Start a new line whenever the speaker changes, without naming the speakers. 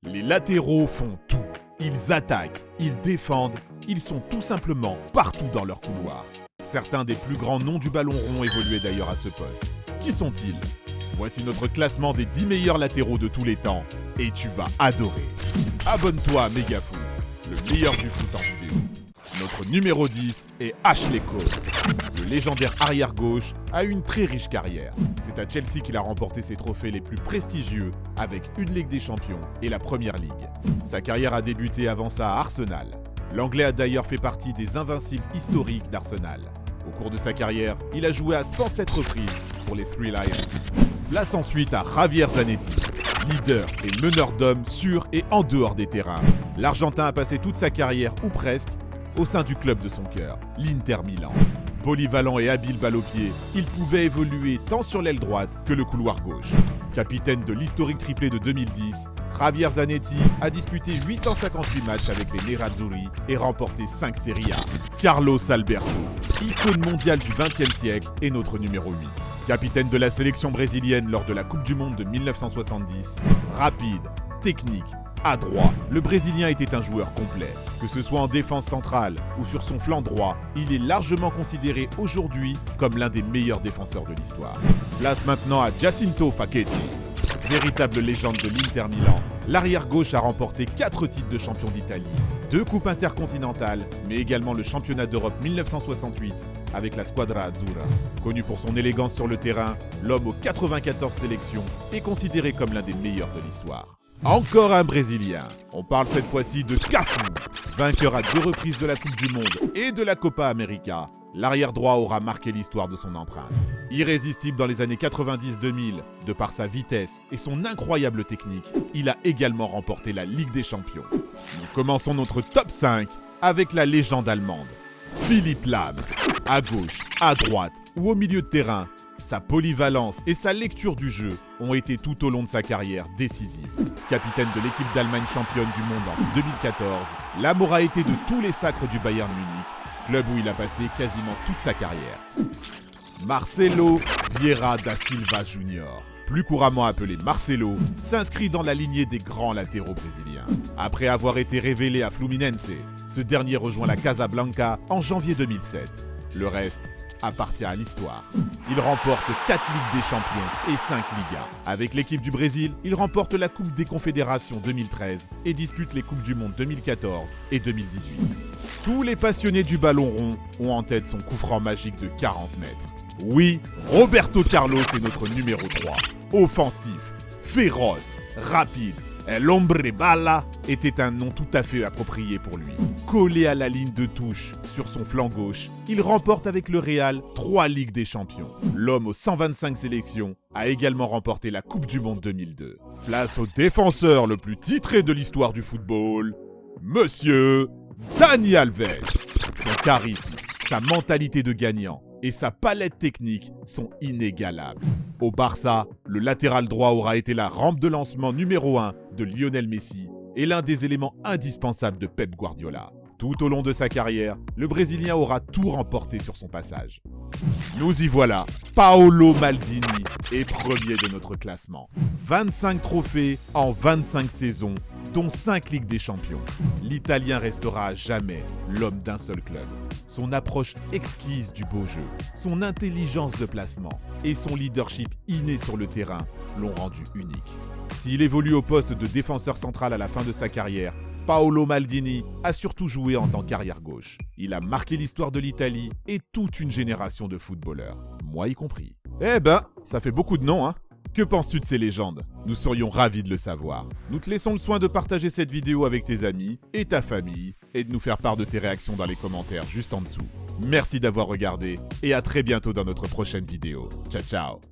Les latéraux font tout. Ils attaquent, ils défendent, ils sont tout simplement partout dans leur couloir. Certains des plus grands noms du ballon rond évoluaient d'ailleurs à ce poste. Qui sont-ils? Voici notre classement des 10 meilleurs latéraux de tous les temps, et tu vas adorer. Abonne-toi à Megafoot, le meilleur du foot en vidéo. Notre numéro 10 est Ashley Cole. Le légendaire arrière-gauche a eu une très riche carrière. C'est à Chelsea qu'il a remporté ses trophées les plus prestigieux avec une Ligue des Champions et la Première Ligue. Sa carrière a débuté avant ça à Arsenal. L'Anglais a d'ailleurs fait partie des invincibles historiques d'Arsenal. Au cours de sa carrière, il a joué à 107 reprises pour les Three Lions. Place ensuite à Javier Zanetti. Leader et meneur d'hommes sur et en dehors des terrains. L'Argentin a passé toute sa carrière, ou presque, au sein du club de son cœur, l'Inter Milan. Polyvalent et habile balle au pied, il pouvait évoluer tant sur l'aile droite que le couloir gauche. Capitaine de l'historique triplé de 2010, Javier Zanetti a disputé 858 matchs avec les Nerazzurri et remporté 5 Serie A. Carlos Alberto, icône mondiale du XXe siècle, est notre numéro 8. Capitaine de la sélection brésilienne lors de la Coupe du Monde de 1970, rapide, technique, adroit, le Brésilien était un joueur complet. Que ce soit en défense centrale ou sur son flanc droit, il est largement considéré aujourd'hui comme l'un des meilleurs défenseurs de l'histoire. Place maintenant à Jacinto Facchetti. Véritable légende de l'Inter Milan, l'arrière-gauche a remporté 4 titres de champion d'Italie, 2 coupes intercontinentales, mais également le championnat d'Europe 1968 avec la Squadra Azzurra. Connu pour son élégance sur le terrain, l'homme aux 94 sélections est considéré comme l'un des meilleurs de l'histoire. Encore un Brésilien. On parle cette fois-ci de Cafu. Vainqueur à 2 reprises de la Coupe du Monde et de la Copa América, l'arrière droit aura marqué l'histoire de son empreinte. Irrésistible dans les années 90-2000, de par sa vitesse et son incroyable technique, il a également remporté la Ligue des Champions. Nous commençons notre top 5 avec la légende allemande, Philipp Lahm. À gauche, à droite ou au milieu de terrain, sa polyvalence et sa lecture du jeu ont été tout au long de sa carrière décisives. Capitaine de l'équipe d'Allemagne championne du monde en 2014, Lahm aura été de tous les sacres du Bayern Munich, club où il a passé quasiment toute sa carrière. Marcelo Vieira da Silva Jr., plus couramment appelé Marcelo, s'inscrit dans la lignée des grands latéraux brésiliens. Après avoir été révélé à Fluminense, ce dernier rejoint la Casablanca en janvier 2007. Le reste appartient à l'histoire. Il remporte 4 Ligues des Champions et 5 Ligas. Avec l'équipe du Brésil, il remporte la Coupe des Confédérations 2013 et dispute les Coupes du Monde 2014 et 2018. Tous les passionnés du ballon rond ont en tête son coup franc magique de 40 mètres. Oui, Roberto Carlos est notre numéro 3. Offensif, féroce, rapide, El Hombre Bala était un nom tout à fait approprié pour lui. Collé à la ligne de touche sur son flanc gauche, il remporte avec le Real 3 Ligues des Champions. L'homme aux 125 sélections a également remporté la Coupe du Monde 2002. Place au défenseur le plus titré de l'histoire du football, Monsieur Dani Alves. Son charisme, sa mentalité de gagnant et sa palette technique sont inégalables. Au Barça, le latéral droit aura été la rampe de lancement numéro 1 de Lionel Messi et l'un des éléments indispensables de Pep Guardiola. Tout au long de sa carrière, le Brésilien aura tout remporté sur son passage. Nous y voilà, Paolo Maldini est premier de notre classement. 25 trophées en 25 saisons, dont 5 Ligues des Champions. L'Italien restera à jamais l'homme d'un seul club. Son approche exquise du beau jeu, son intelligence de placement et son leadership inné sur le terrain l'ont rendu unique. S'il évolue au poste de défenseur central à la fin de sa carrière, Paolo Maldini a surtout joué en tant qu'arrière-gauche. Il a marqué l'histoire de l'Italie et toute une génération de footballeurs, moi y compris. Eh ben, ça fait beaucoup de noms, hein? Que penses-tu de ces légendes? Nous serions ravis de le savoir. Nous te laissons le soin de partager cette vidéo avec tes amis et ta famille et de nous faire part de tes réactions dans les commentaires juste en dessous. Merci d'avoir regardé et à très bientôt dans notre prochaine vidéo. Ciao ciao!